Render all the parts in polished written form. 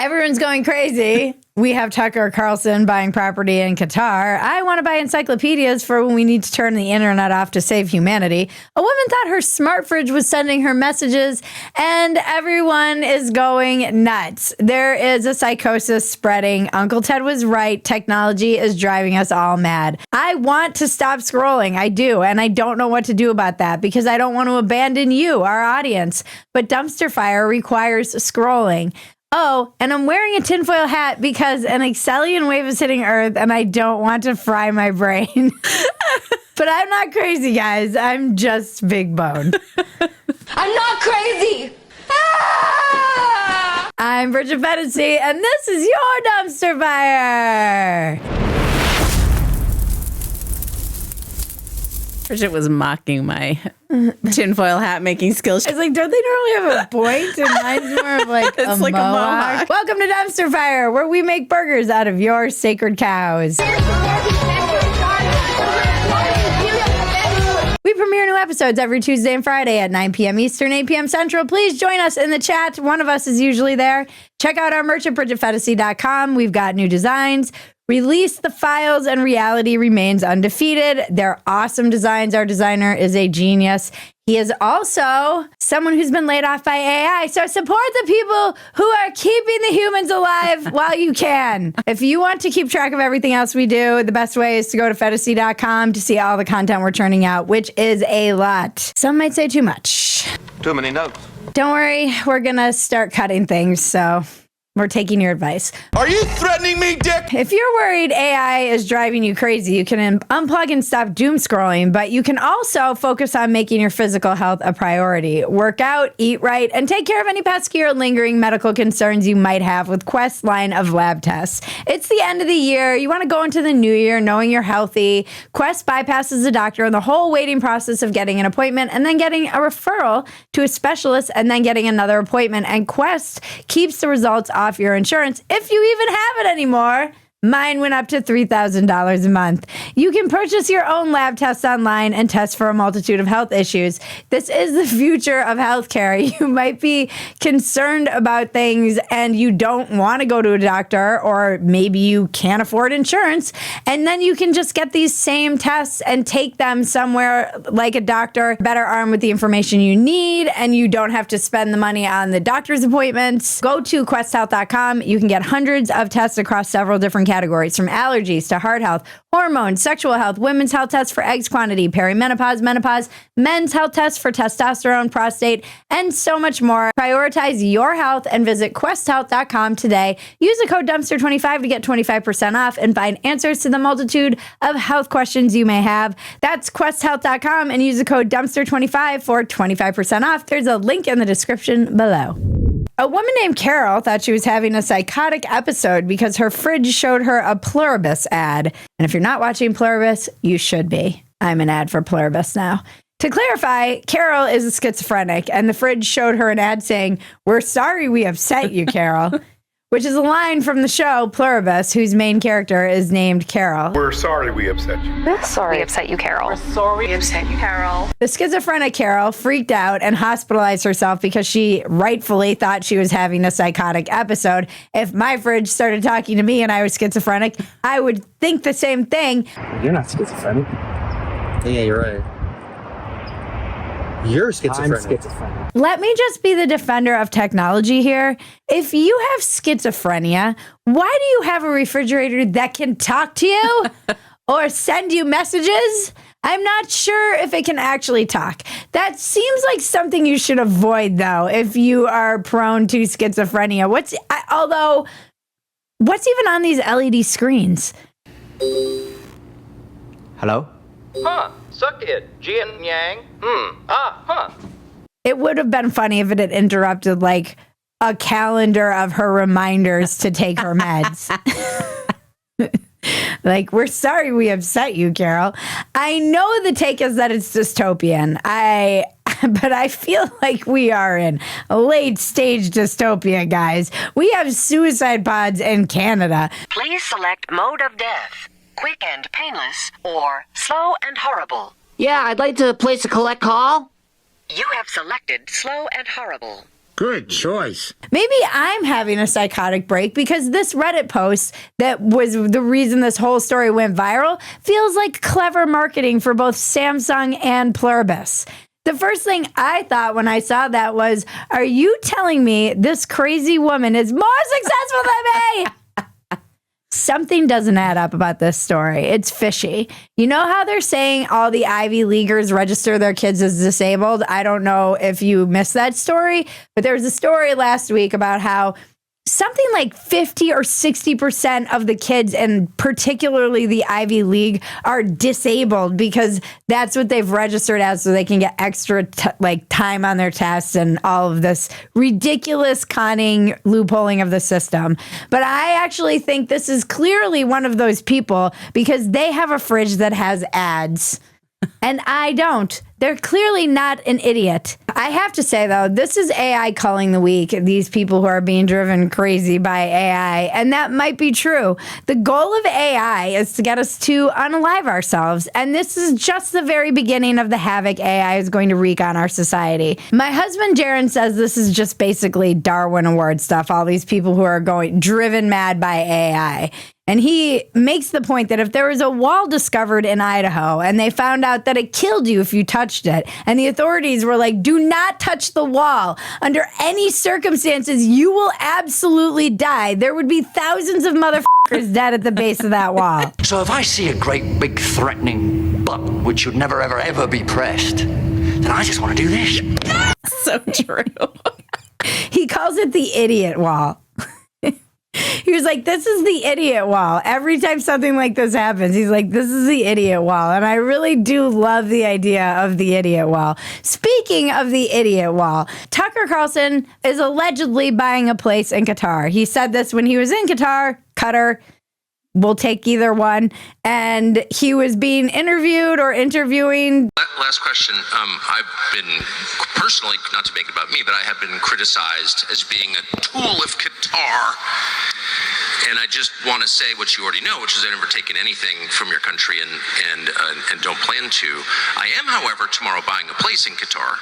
Everyone's going crazy. We have Tucker Carlson buying property in Qatar. I want to buy encyclopedias for when we need to turn the internet off to save humanity. A woman thought her smart fridge was sending her messages, and everyone is going nuts. There is a psychosis spreading. Uncle Ted was right. Technology is driving us all mad. I want to stop scrolling. I do, and I don't know what to do about that because I don't want to abandon you, our audience. But dumpster fire requires scrolling. Oh, and I'm wearing a tinfoil hat because an Excelian wave is hitting Earth and I don't want to fry my brain. But I'm not crazy, guys. I'm just big boned. I'm not crazy. Ah! I'm Bridget Phetasy, and this is your dumpster fire. Bridget was mocking my tinfoil hat making skills. I was like, don't they normally have a point? And mine's more of like It's a like a mohawk. mohawk. Welcome to Dumpster Fire, where we make burgers out of your sacred cows. We premiere new episodes every Tuesday and Friday at 9 p.m. Eastern, 8 p.m. Central. Please join us in the chat. One of us is usually there. Check out our merch at bridgetphetasy.com. We've got new designs. Release the files and reality remains undefeated. They're awesome designs. Our designer is a genius. He is also someone who's been laid off by AI. So support the people who are keeping the humans alive while you can. If you want to keep track of everything else we do, the best way is to go to Phetasy.com to see all the content we're turning out, which is a lot. Some might say too much. Too many notes. Don't worry, we're going to start cutting things, so we're taking your advice. Are you threatening me, Dick? If you're worried AI is driving you crazy, you can unplug and stop doom scrolling, but you can also focus on making your physical health a priority. Work out, eat right, and take care of any pesky or lingering medical concerns you might have with Quest's line of lab tests. It's the end of the year. You want to go into the new year knowing you're healthy. Quest bypasses the doctor and the whole waiting process of getting an appointment and then getting a referral to a specialist and then getting another appointment. And Quest keeps the results off your insurance if you even have it anymore. Mine went up to $3,000 a month. You can purchase your own lab tests online and test for a multitude of health issues. This is the future of healthcare. You might be concerned about things and you don't want to go to a doctor, or maybe you can't afford insurance. And then you can just get these same tests and take them somewhere like a doctor, better armed with the information you need, and you don't have to spend the money on the doctor's appointments. Go to questhealth.com. You can get hundreds of tests across several different categories, from allergies to heart health, hormones, sexual health, women's health tests for eggs quantity, perimenopause, menopause, men's health tests for testosterone, prostate, and so much more. Prioritize your health and visit questhealth.com today. Use the code Dumpster25 to get 25% off and find answers to the multitude of health questions you may have. That's questhealth.com and use the code Dumpster25 for 25% off. There's a link in the description below. A woman named Carol thought she was having a psychotic episode because her fridge showed her a Pluribus ad. And if you're not watching Pluribus, you should be. I'm an ad for Pluribus now. To clarify, Carol is a schizophrenic, and the fridge showed her an ad saying, "We're sorry we upset you, Carol," which is a line from the show Pluribus, whose main character is named Carol. We're sorry we upset you. We're sorry we upset you, Carol. We're sorry we upset you, Carol. The schizophrenic Carol freaked out and hospitalized herself because she rightfully thought she was having a psychotic episode. If my fridge started talking to me and I was schizophrenic, I would think the same thing. You're not schizophrenic. Yeah, you're right. You're schizophrenic. I'm schizophrenic. Let me just be the defender of technology here. If you have schizophrenia, why do you have a refrigerator that can talk to you or send you messages? I'm not sure if it can actually talk. That seems like something you should avoid, though, if you are prone to schizophrenia. What's even on these LED screens? Hello? Huh, suck it, Jian Yang. It would have been funny if it had interrupted like a calendar of her reminders to take her meds. Like, we're sorry we upset you, Carol. I know the take is that it's dystopian. But I feel like we are in a late stage dystopia, guys. We have suicide pods in Canada. Please select mode of death. Quick and painless, or slow and horrible. Yeah, I'd like to place a collect call. You have selected slow and horrible. Good choice. Maybe I'm having a psychotic break because this Reddit post that was the reason this whole story went viral feels like clever marketing for both Samsung and Pluribus. The first thing I thought when I saw that was, are you telling me this crazy woman is more successful than me? Something doesn't add up about this story. It's fishy. You know how they're saying all the Ivy Leaguers register their kids as disabled? I don't know if you missed that story, but there was a story last week about how something like 50 or 60% of the kids, and particularly the Ivy League, are disabled because that's what they've registered as, so they can get extra time on their tests and all of this ridiculous conning, loopholing of the system. But I actually think this is clearly one of those people because they have a fridge that has ads. And I don't. They're clearly not an idiot. I have to say, though, this is AI culling the week, these people who are being driven crazy by AI. And that might be true. The goal of AI is to get us to unalive ourselves. And this is just the very beginning of the havoc AI is going to wreak on our society. My husband, Jaron, says this is just basically Darwin Award stuff. All these people who are driven mad by AI. And he makes the point that if there was a wall discovered in Idaho and they found out that it killed you if you touched it, and the authorities were like, do not touch the wall. Under any circumstances, you will absolutely die. There would be thousands of motherfuckers dead at the base of that wall. So if I see a great big threatening button which should never, ever, ever be pressed, then I just want to do this. So true. He calls it the idiot wall. He was like, this is the idiot wall. Every time something like this happens, he's like, this is the idiot wall. And I really do love the idea of the idiot wall. Speaking of the idiot wall, Tucker Carlson is allegedly buying a place in Qatar. He said this when he was in Qatar. We'll take either one. And he was being interviewed or interviewing. Last question. I've been personally, not to make it about me, but I have been criticized as being a tool of Qatar. And I just want to say what you already know, which is I've never taken anything from your country and don't plan to. I am, however, tomorrow buying a place in Qatar.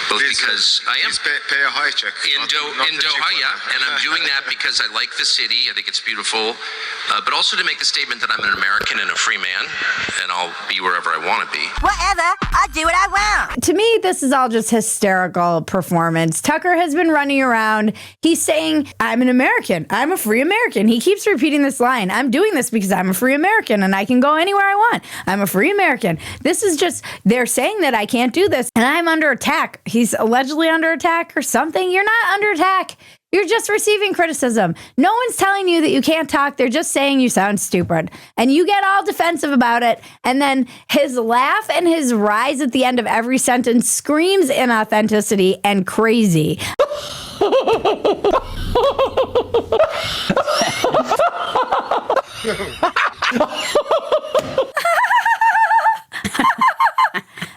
Both please, because I am pay a high check in Doha, yeah, and I'm doing that because I like the city. I think it's beautiful, but also to make the statement that I'm an American and a free man, and I'll be wherever I want to be. Whatever, I do what I want. To me, this is all just hysterical performance. Tucker has been running around. He's saying, I'm an American. I'm a free American. He keeps repeating this line. I'm doing this because I'm a free American and I can go anywhere I want. I'm a free American. This is just, they're saying that I can't do this and I'm under attack. He's allegedly under attack or something. You're not under attack. You're just receiving criticism. No one's telling you that you can't talk. They're just saying you sound stupid. And you get all defensive about it. And then his laugh and his rise at the end of every sentence screams inauthenticity and crazy.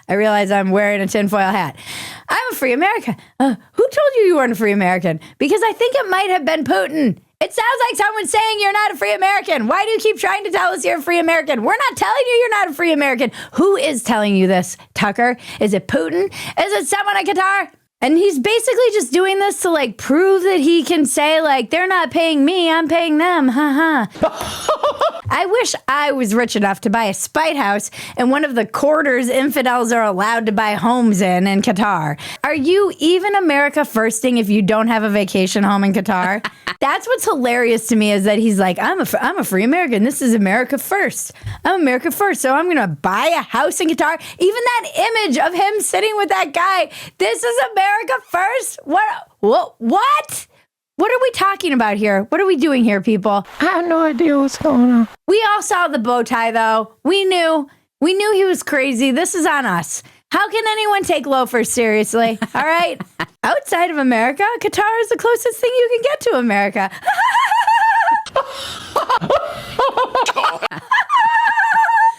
I realize I'm wearing a tinfoil hat. I'm a free American. Who told you weren't a free American? Because I think it might have been Putin. It sounds like someone saying you're not a free American. Why do you keep trying to tell us you're a free American? We're not telling you you're not a free American. Who is telling you this, Tucker? Is it Putin? Is it someone in Qatar? And he's basically just doing this to like prove that he can say like, they're not paying me, I'm paying them. I wish I was rich enough to buy a spite house in one of the quarters infidels are allowed to buy homes in Qatar. Are you even America firsting if you don't have a vacation home in Qatar? That's what's hilarious to me is that he's like, I'm a free American. This is America first. I'm America first. So I'm going to buy a house in Qatar. Even that image of him sitting with that guy. This is America first. What? What are we talking about here? What are we doing here, people? I have no idea what's going on. We all saw the bow tie, though. We knew he was crazy. This is on us. How can anyone take loafers seriously? All right. Outside of America, Qatar is the closest thing you can get to America.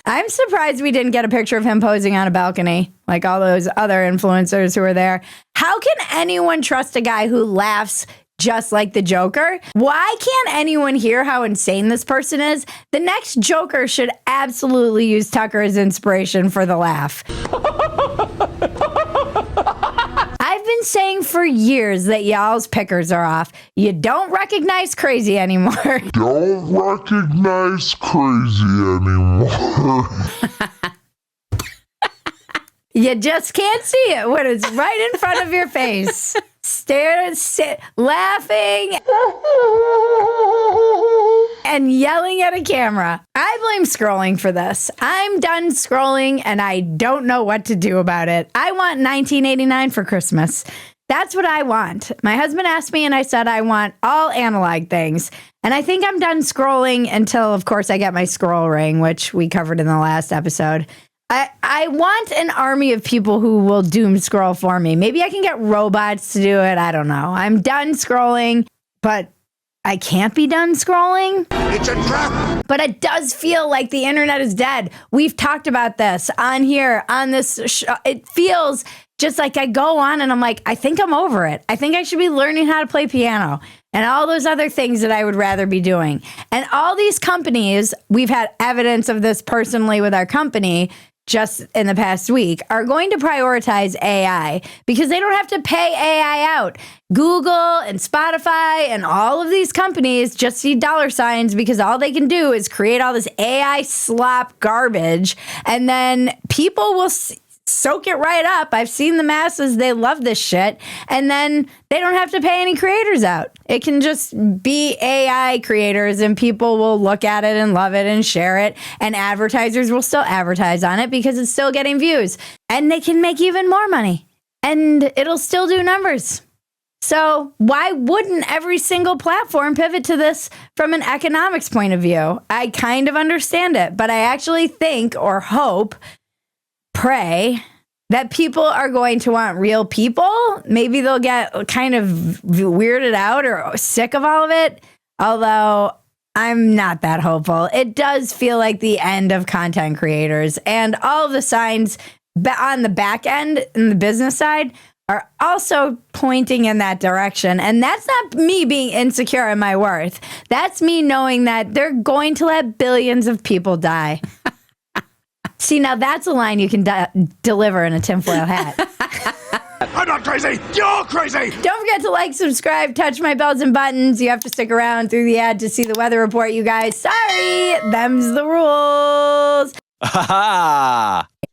I'm surprised we didn't get a picture of him posing on a balcony like all those other influencers who were there. How can anyone trust a guy who laughs just like the Joker? Why can't anyone hear how insane this person is? The next Joker should absolutely use Tucker as inspiration for the laugh. I've been been saying for years that y'all's pickers are off. You don't recognize crazy anymore. Don't recognize crazy anymore. You just can't see it when it's right in front of your face. Staring, laughing, and yelling at a camera. I blame scrolling for this. I'm done scrolling and I don't know what to do about it. I want 1989 for Christmas. That's what I want. My husband asked me and I said I want all analog things. And I think I'm done scrolling until, of course, I get my scroll ring, which we covered in the last episode. I want an army of people who will doom scroll for me. Maybe I can get robots to do it. I don't know. I'm done scrolling, but I can't be done scrolling. It's a trap. But it does feel like the internet is dead. We've talked about this on here, on this show. It feels just like I go on and I'm like, I think I'm over it. I think I should be learning how to play piano and all those other things that I would rather be doing. And all these companies, we've had evidence of this personally with our company, just in the past week, are going to prioritize AI because they don't have to pay AI out. Google and Spotify and all of these companies just see dollar signs because all they can do is create all this AI slop garbage, and then people will soak it right up. I've seen the masses. They love this shit. And then they don't have to pay any creators out. It can just be AI creators and people will look at it and love it and share it. And advertisers will still advertise on it because it's still getting views. And they can make even more money. And it'll still do numbers. So why wouldn't every single platform pivot to this from an economics point of view? I kind of understand it, but I actually think or hope, pray that people are going to want real people. Maybe they'll get kind of weirded out or sick of all of it. Although I'm not that hopeful. It does feel like the end of content creators, and all of the signs on the back end and the business side are also pointing in that direction. And that's not me being insecure in my worth. That's me knowing that they're going to let billions of people die. See, now that's a line you can deliver in a tinfoil hat. I'm not crazy. You're crazy. Don't forget to like, subscribe, touch my bells and buttons. You have to stick around through the ad to see the weather report, you guys. Sorry, them's the rules.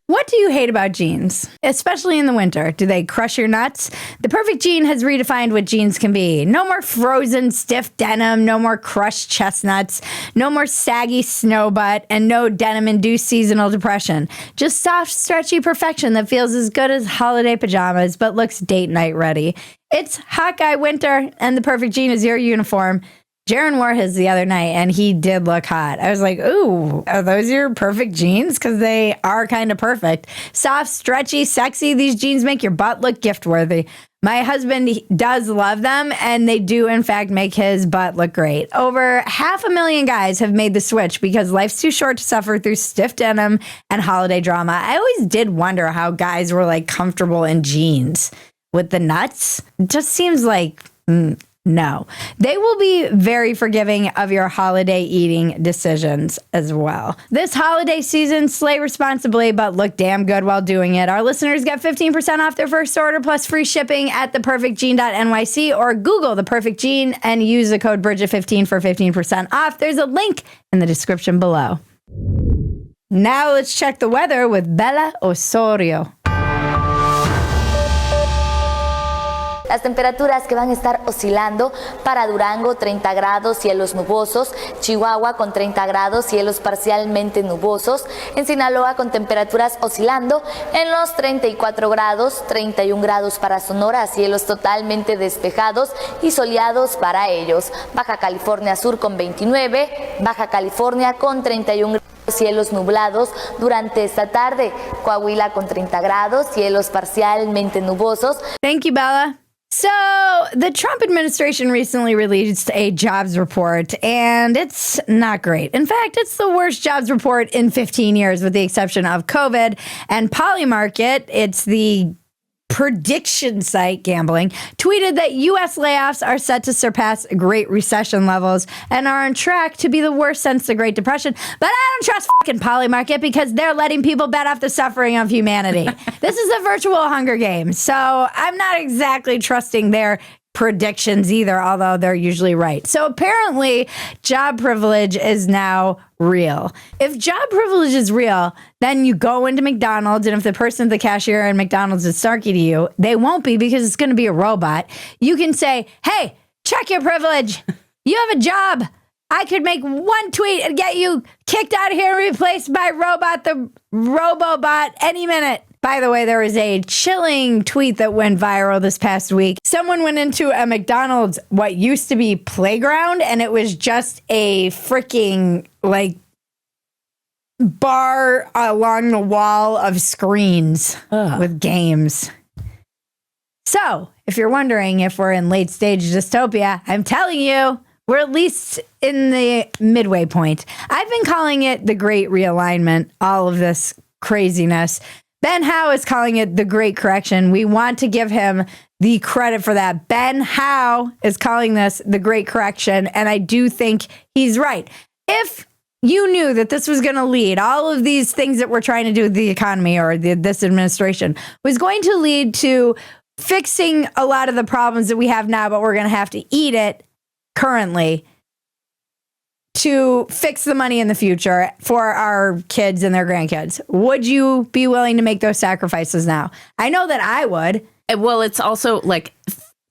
What do you hate about jeans, especially in the winter? Do they crush your nuts? The Perfect Jean has redefined what jeans can be. No more frozen, stiff denim, no more crushed chestnuts, no more saggy snow butt, and no denim-induced seasonal depression. Just soft, stretchy perfection that feels as good as holiday pajamas, but looks date night ready. It's Hawkeye winter, and the Perfect Jean is your uniform. Jaron wore his the other night, and he did look hot. I was like, ooh, are those your perfect jeans? Because they are kind of perfect. Soft, stretchy, sexy. These jeans make your butt look gift-worthy. My husband does love them, and they do, in fact, make his butt look great. Over 500,000 guys have made the switch because life's too short to suffer through stiff denim and holiday drama. I always did wonder how guys were, like, comfortable in jeans with the nuts. It just seems like... No, they will be very forgiving of your holiday eating decisions as well. This holiday season, slay responsibly, but look damn good while doing it. Our listeners get 15% off their first order plus free shipping at theperfectjean.nyc or Google The Perfect Jean and use the code Bridget15 for 15% off. There's a link in the description below. Now let's check the weather with Bella Osorio. Las temperaturas que van a estar oscilando para Durango, 30 grados, cielos nubosos. Chihuahua con 30 grados, cielos parcialmente nubosos. En Sinaloa con temperaturas oscilando en los 34 grados, 31 grados para Sonora, cielos totalmente despejados y soleados para ellos. Baja California Sur con 29, Baja California con 31 grados. Cielos nublados durante esta tarde. Coahuila con 30 grados, cielos parcialmente nubosos. Thank you, Bella. So, the Trump administration recently released a jobs report, and it's not great. In fact, it's the worst jobs report in 15 years, with the exception of COVID and Polymarket. It's the prediction site, gambling, tweeted that U.S. layoffs are set to surpass Great Recession levels and are on track to be the worst since the Great Depression. But I don't trust fucking Polymarket because they're letting people bet off the suffering of humanity. This is a virtual Hunger Games, so I'm not exactly trusting their predictions either, although they're usually right. So apparently job privilege is now real. If job privilege is real, then you go into McDonald's, and if the person at the cashier in McDonald's is snarky to you, they won't be because it's going to be a robot. You can say, hey, check your privilege. You have a job. I could make one tweet and get you kicked out of here and replaced by robot, the Robobot, any minute. By the way, there was a chilling tweet that went viral this past week. Someone went into a McDonald's, what used to be playground, and it was just a freaking, like, bar along the wall of screens with games. So, if you're wondering if we're in late stage dystopia, I'm telling you, we're at least in the midway point. I've been calling it the Great Realignment, all of this craziness. Ben Howe is calling it the Great Correction. We want to give him the credit for that. Ben Howe is calling this the Great Correction, and I do think he's right. If you knew that this was going to lead, all of these things that we're trying to do with the economy or this administration was going to lead to fixing a lot of the problems that we have now, but we're going to have to eat it currently to fix the money in the future for our kids and their grandkids. Would you be willing to make those sacrifices now? I know that I would. Well, it's also like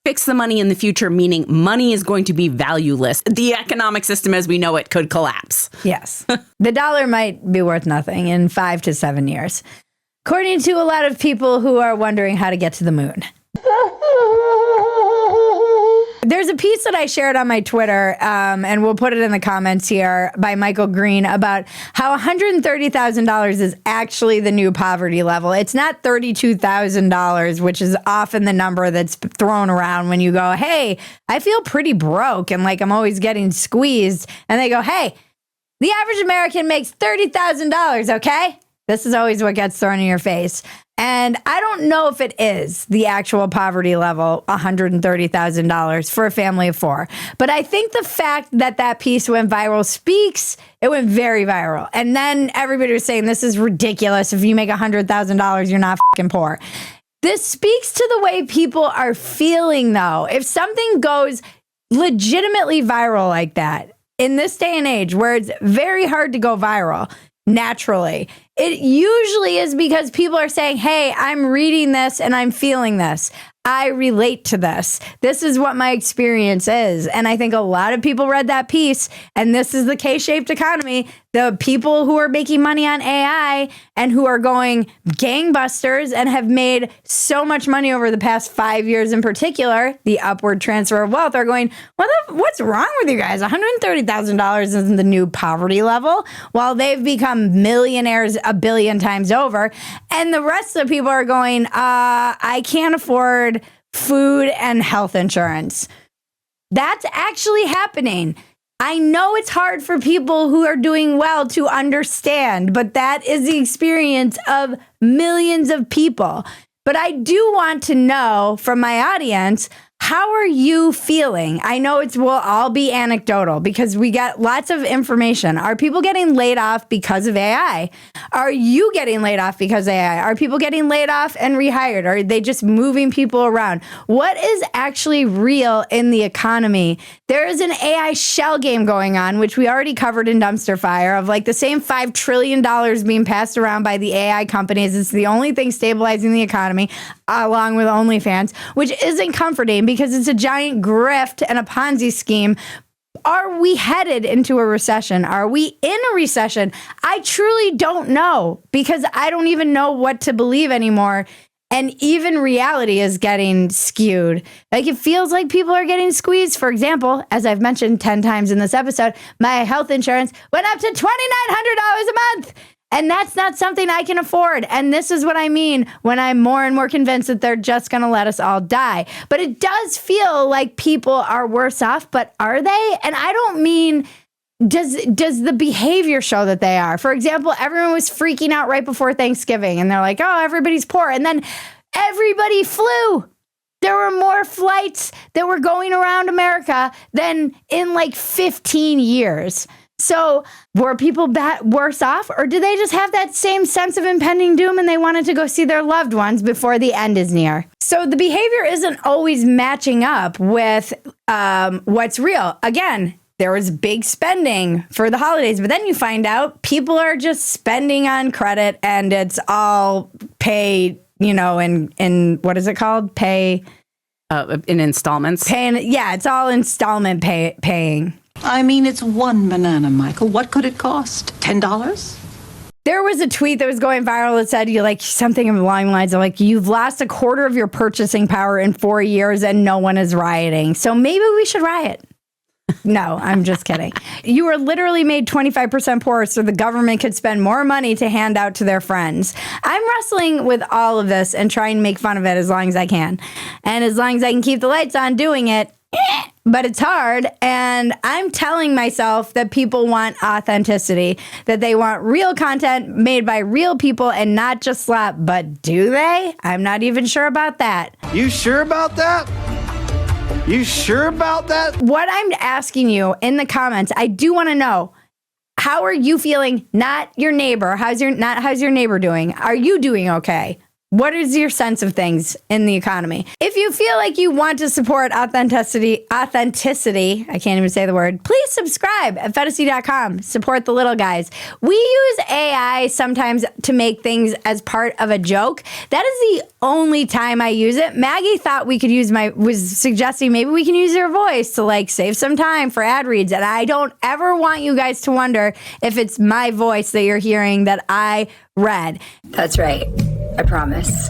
fix the money in the future, meaning money is going to be valueless. The economic system as we know it could collapse. Yes. The dollar might be worth nothing in 5 to 7 years, according to a lot of people who are wondering how to get to the moon. There's a piece that I shared on my Twitter, and we'll put it in the comments here, by Michael Green about how $130,000 is actually the new poverty level. It's not $32,000, which is often the number that's thrown around when you go, hey, I feel pretty broke and like I'm always getting squeezed. And they go, hey, the average American makes $30,000, okay? This is always what gets thrown in your face. And I don't know if it is the actual poverty level, $130,000 for a family of 4. But I think the fact that that piece went viral speaks, it went very viral. And then everybody was saying, this is ridiculous. If you make $100,000, you're not fucking poor. This speaks to the way people are feeling, though. If something goes legitimately viral like that, in this day and age where it's very hard to go viral, naturally, it usually is because people are saying, hey, I'm reading this and I'm feeling this. I relate to this. This is what my experience is. And I think a lot of people read that piece, and this is the K-shaped economy. The people who are making money on AI and who are going gangbusters and have made so much money over the past 5 years in particular, the upward transfer of wealth, are going, what's wrong with you guys? $130,000 isn't the new poverty level, while they've become millionaires a billion times over. And the rest of the people are going, I can't afford food and health insurance. That's actually happening. I know it's hard for people who are doing well to understand, but that is the experience of millions of people. But I do want to know from my audience, how are you feeling? I know will all be anecdotal because we get lots of information. Are people getting laid off because of AI? Are you getting laid off because of AI? Are people getting laid off and rehired? Are they just moving people around? What is actually real in the economy? There is an AI shell game going on, which we already covered in Dumpster Fire, of like the same $5 trillion being passed around by the AI companies. It's the only thing stabilizing the economy, along with OnlyFans, which isn't comforting because it's a giant grift and a Ponzi scheme. Are we headed into a recession? Are we in a recession? I truly don't know, because I don't even know what to believe anymore. And even reality is getting skewed. Like, it feels like people are getting squeezed. For example, as I've mentioned 10 times in this episode, my health insurance went up to $2,900 a month. And that's not something I can afford. And this is what I mean when I'm more and more convinced that they're just going to let us all die. But it does feel like people are worse off, but are they? And I don't mean, does the behavior show that they are? For example, everyone was freaking out right before Thanksgiving, and they're like, oh, everybody's poor. And then everybody flew. There were more flights that were going around America than in like 15 years. So were people worse off, or did they just have that same sense of impending doom and they wanted to go see their loved ones before the end is near? So the behavior isn't always matching up with what's real. Again, there was big spending for the holidays, but then you find out people are just spending on credit and it's all pay, in what is it called? Pay. In installments. It's all installment paying. I mean, it's one banana, Michael. What could it cost? $10? There was a tweet that was going viral that said, something along the lines of you've lost a quarter of your purchasing power in 4 years and no one is rioting. So maybe we should riot. No, I'm just kidding. You were literally made 25% poorer so the government could spend more money to hand out to their friends. I'm wrestling with all of this and trying to make fun of it as long as I can. And as long as I can keep the lights on doing it, but it's hard. And I'm telling myself that people want authenticity, that they want real content made by real people and not just slap. But do they? I'm not even sure about that. You sure about that? You sure about that? What I'm asking you in the comments, I do want to know, how are you feeling? Not your neighbor. How's your neighbor doing? Are you doing okay? What is your sense of things in the economy? If you feel like you want to support authenticity, I can't even say the word, please subscribe at Phetasy.com. Support the little guys. We use AI sometimes to make things as part of a joke. That is the only time I use it. Maggie thought we could was suggesting maybe we can use your voice to save some time for ad reads. And I don't ever want you guys to wonder if it's my voice that you're hearing that I read. That's right. I promise.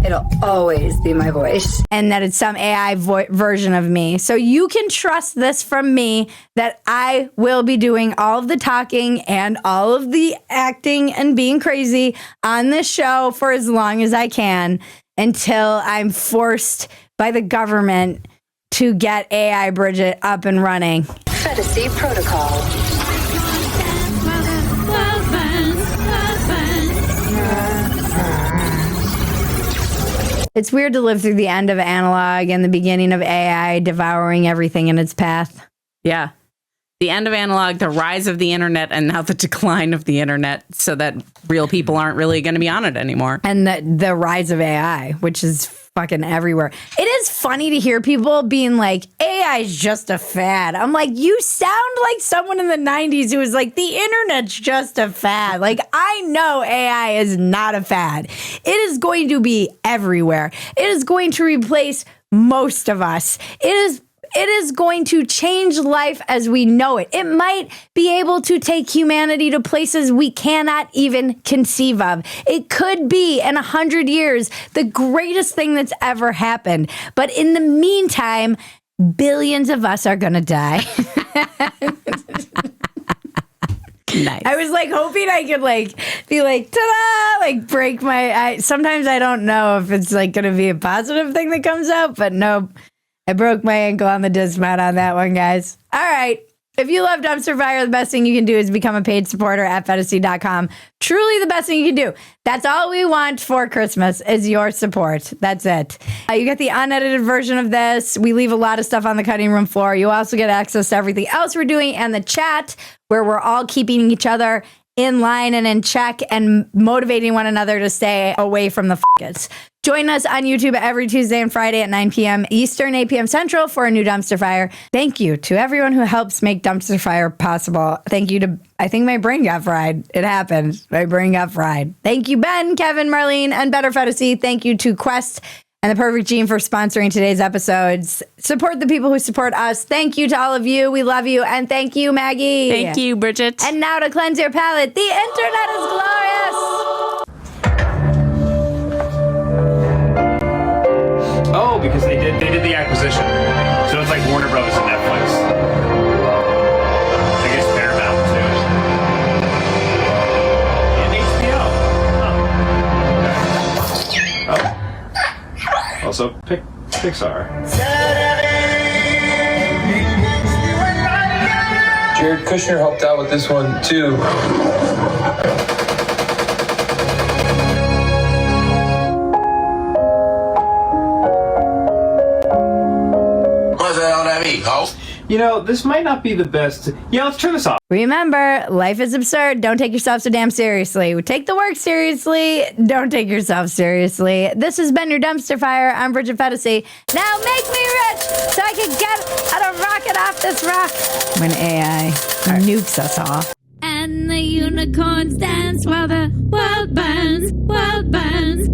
It'll always be my voice. And that it's some AI version of me. So you can trust this from me that I will be doing all of the talking and all of the acting and being crazy on this show for as long as I can until I'm forced by the government to get AI Bridget up and running. Phetasy Protocol. It's weird to live through the end of analog and the beginning of AI devouring everything in its path. Yeah. The end of analog, the rise of the internet, and now the decline of the internet so that real people aren't really going to be on it anymore. And the rise of AI, which is fucking everywhere. It is funny to hear people being like, AI is just a fad. I'm like, you sound like someone in the 90s who was like, the internet's just a fad. I know AI is not a fad. It is going to be everywhere. It is going to replace most of us. It is going to change life as we know it. It might be able to take humanity to places we cannot even conceive of. It could be, in 100 years, the greatest thing that's ever happened. But in the meantime, billions of us are going to die. Nice. I was hoping I could be ta-da, break my... sometimes I don't know if it's going to be a positive thing that comes out, but nope. I broke my ankle on the dismount on that one, guys. All right. If you love Dumpster Fire, the best thing you can do is become a paid supporter at Phetasy.com. Truly the best thing you can do. That's all we want for Christmas is your support. That's it. You get the unedited version of this. We leave a lot of stuff on the cutting room floor. You also get access to everything else we're doing and the chat where we're all keeping each other in line and in check and motivating one another to stay away from the f***its. Join us on YouTube every Tuesday and Friday at 9 p.m. Eastern, 8 p.m. Central for a new Dumpster Fire. Thank you to everyone who helps make Dumpster Fire possible. Thank you to, I think my brain got fried. It happened. My brain got fried. Thank you, Ben, Kevin, Marlene, and Better Phetasy. Thank you to Quest and The Perfect Gene for sponsoring today's episodes. Support the people who support us. Thank you to all of you. We love you. And thank you, Maggie. Thank you, Bridget. And now to cleanse your palate, the internet is glorious. Oh, because they did the acquisition. So it's like Warner Brothers and Netflix. I guess Paramount too. And HBO. Oh. Also Pixar. Jared Kushner helped out with this one too. You know, this might not be the best. Yeah, let's turn this off. Remember, life is absurd. Don't take yourself so damn seriously. Take the work seriously. Don't take yourself seriously. This has been your Dumpster Fire. I'm Bridget Phetasy. Now make me rich so I can get a rocket off this rock when AI nukes us all. And the unicorns dance while the world burns, world burns.